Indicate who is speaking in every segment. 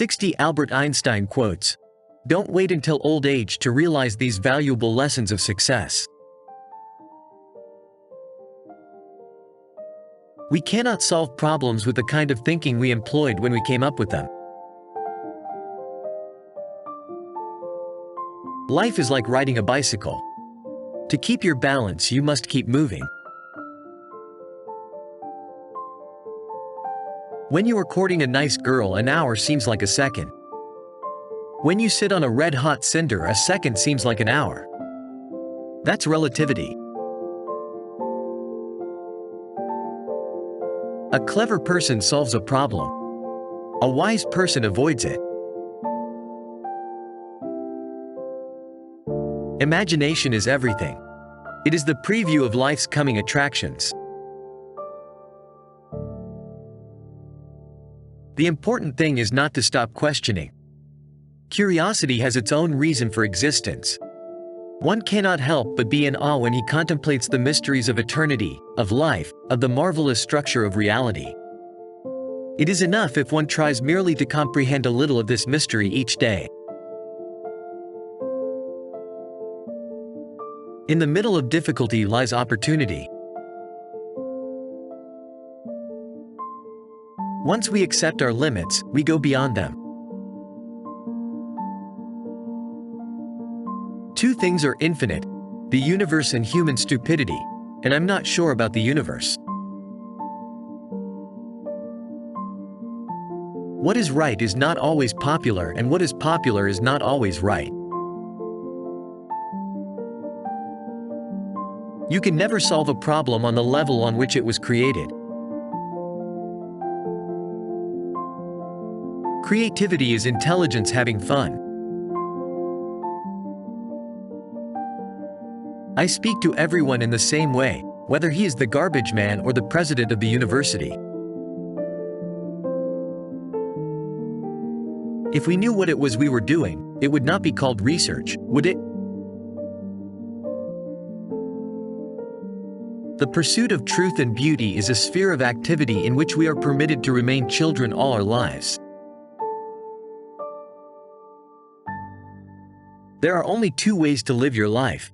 Speaker 1: 60 Albert Einstein quotes. Don't wait until old age to realize these valuable lessons of success. We cannot solve problems with the kind of thinking we employed when we came up with them. Life is like riding a bicycle. To keep your balance, you must keep moving. When you are courting a nice girl, an hour seems like a second. When you sit on a red-hot cinder, a second seems like an hour. That's relativity. A clever person solves a problem. A wise person avoids it. Imagination is everything. It is the preview of life's coming attractions. The important thing is not to stop questioning. Curiosity has its own reason for existence. One cannot help but be in awe when he contemplates the mysteries of eternity, of life, of the marvelous structure of reality. It is enough if one tries merely to comprehend a little of this mystery each day. In the middle of difficulty lies opportunity. Once we accept our limits, we go beyond them. Two things are infinite: the universe and human stupidity, and I'm not sure about the universe. What is right is not always popular, and what is popular is not always right. You can never solve a problem on the level on which it was created. Creativity is intelligence having fun. I speak to everyone in the same way, whether he is the garbage man or the president of the university. If we knew what it was we were doing, it would not be called research, would it? The pursuit of truth and beauty is a sphere of activity in which we are permitted to remain children all our lives. There are only two ways to live your life.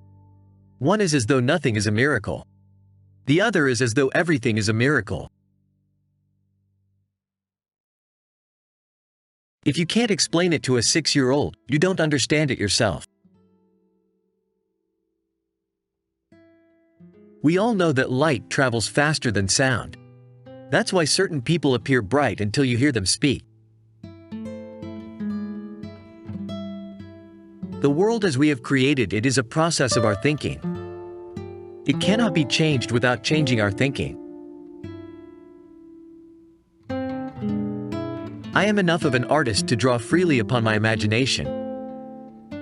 Speaker 1: One is as though nothing is a miracle. The other is as though everything is a miracle. If you can't explain it to a 6-year-old, you don't understand it yourself. We all know that light travels faster than sound. That's why certain people appear bright until you hear them speak. The world as we have created it is a process of our thinking. It cannot be changed without changing our thinking. I am enough of an artist to draw freely upon my imagination.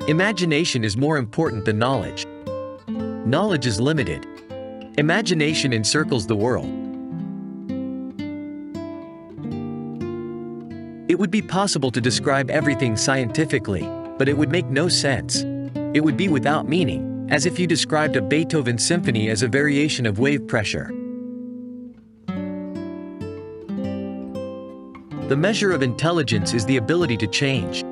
Speaker 1: Imagination is more important than knowledge. Knowledge is limited. Imagination encircles the world. It would be possible to describe everything scientifically, but it would make no sense. It would be without meaning, as if you described a Beethoven symphony as a variation of wave pressure. The measure of intelligence is the ability to change.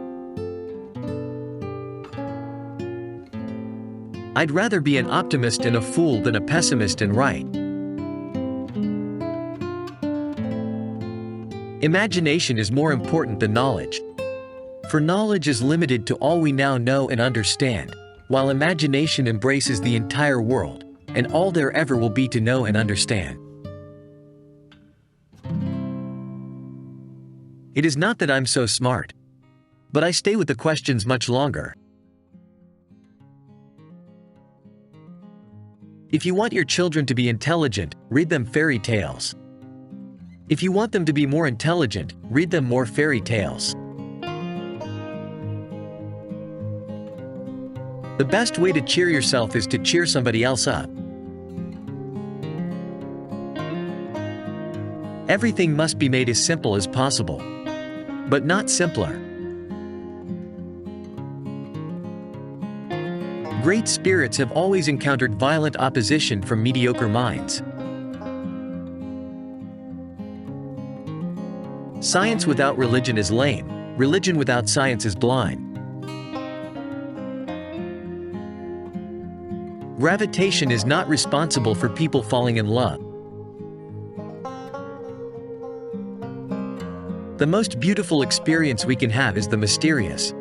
Speaker 1: I'd rather be an optimist and a fool than a pessimist and right. Imagination is more important than knowledge. For knowledge is limited to all we now know and understand, while imagination embraces the entire world, and all there ever will be to know and understand. It is not that I'm so smart, but I stay with the questions much longer. If you want your children to be intelligent, read them fairy tales. If you want them to be more intelligent, read them more fairy tales. The best way to cheer yourself is to cheer somebody else up. Everything must be made as simple as possible, but not simpler. Great spirits have always encountered violent opposition from mediocre minds. Science without religion is lame. Religion without science is blind. Gravitation is not responsible for people falling in love. The most beautiful experience we can have is the mysterious.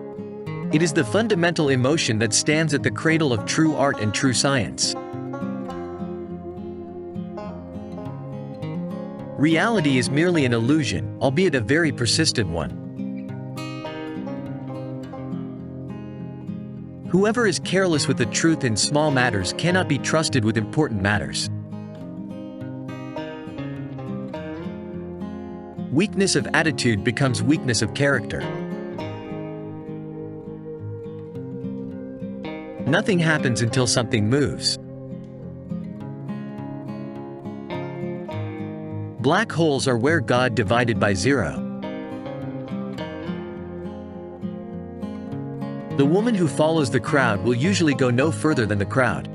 Speaker 1: It is the fundamental emotion that stands at the cradle of true art and true science. Reality is merely an illusion, albeit a very persistent one. Whoever is careless with the truth in small matters cannot be trusted with important matters. Weakness of attitude becomes weakness of character. Nothing happens until something moves. Black holes are where God divided by zero. The woman who follows the crowd will usually go no further than the crowd.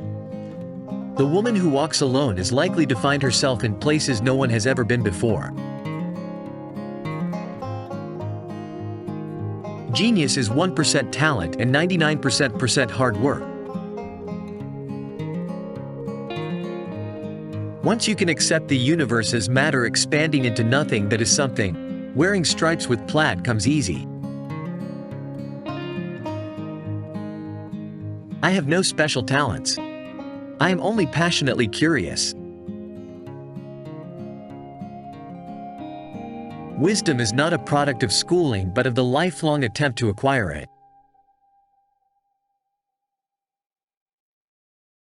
Speaker 1: The woman who walks alone is likely to find herself in places no one has ever been before. Genius is 1% talent and 99% hard work. Once you can accept the universe as matter expanding into nothing that is something, wearing stripes with plaid comes easy. I have no special talents. I am only passionately curious. Wisdom is not a product of schooling but of the lifelong attempt to acquire it.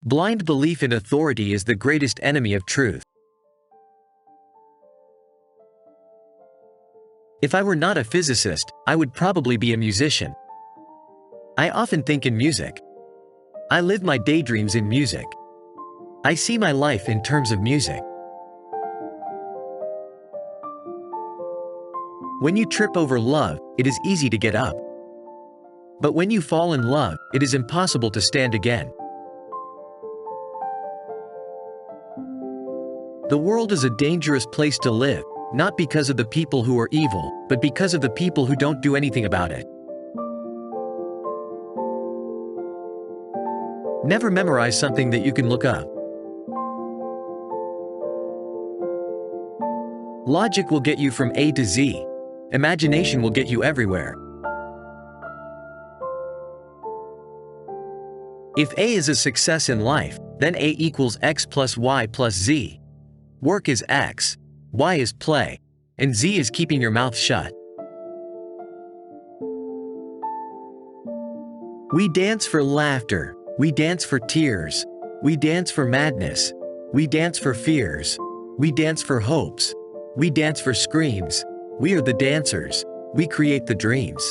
Speaker 1: Blind belief in authority is the greatest enemy of truth. If I were not a physicist, I would probably be a musician. I often think in music. I live my daydreams in music. I see my life in terms of music. When you trip over love, it is easy to get up. But when you fall in love, it is impossible to stand again. The world is a dangerous place to live, not because of the people who are evil, but because of the people who don't do anything about it. Never memorize something that you can look up. Logic will get you from A to Z. Imagination will get you everywhere. If A is a success in life, then A equals X plus Y plus Z. Work is X, Y is play, and Z is keeping your mouth shut. We dance for laughter, we dance for tears, we dance for madness, we dance for fears, we dance for hopes, we dance for screams, we are the dancers, we create the dreams.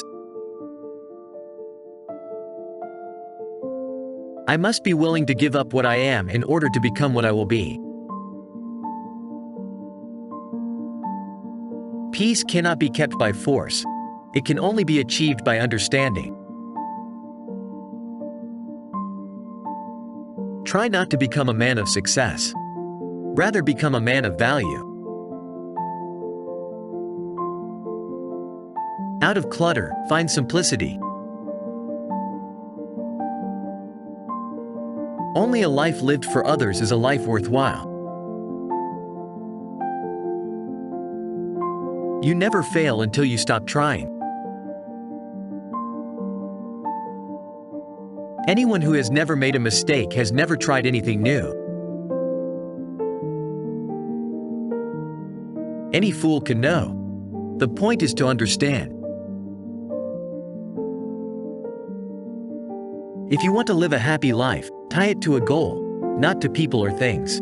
Speaker 1: I must be willing to give up what I am in order to become what I will be. Peace cannot be kept by force. It can only be achieved by understanding. Try not to become a man of success. Rather become a man of value. Out of clutter, find simplicity. Only a life lived for others is a life worthwhile. You never fail until you stop trying. Anyone who has never made a mistake has never tried anything new. Any fool can know. The point is to understand. If you want to live a happy life, tie it to a goal, not to people or things.